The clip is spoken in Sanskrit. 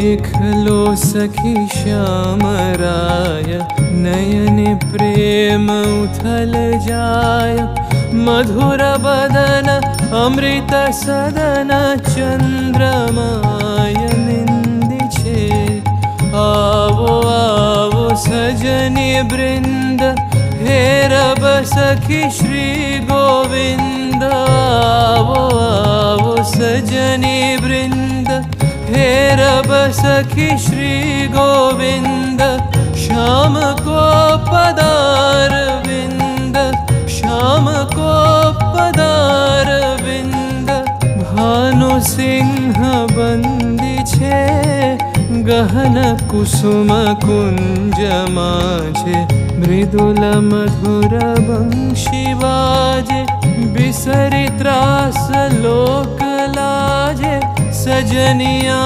देखलो सखी श्यामराय नयन प्रेम उथल जाय मधुर बदन अमृत सदन चंद्रमाय निंदी छे आवो आवो सजनी वृंद हे रब सखी श्री गोविंद आवो आवो सजनी वृंद हे रब सखी श्री गोविंद श्याम को पदार विंद श्याम को पदार विंद भानु सिंह बंदी छे गहन कुसुम कुंज माझे मृदुल मधुर बंशी वाजे बिसरी त्रास लोक लाजे सजनिया।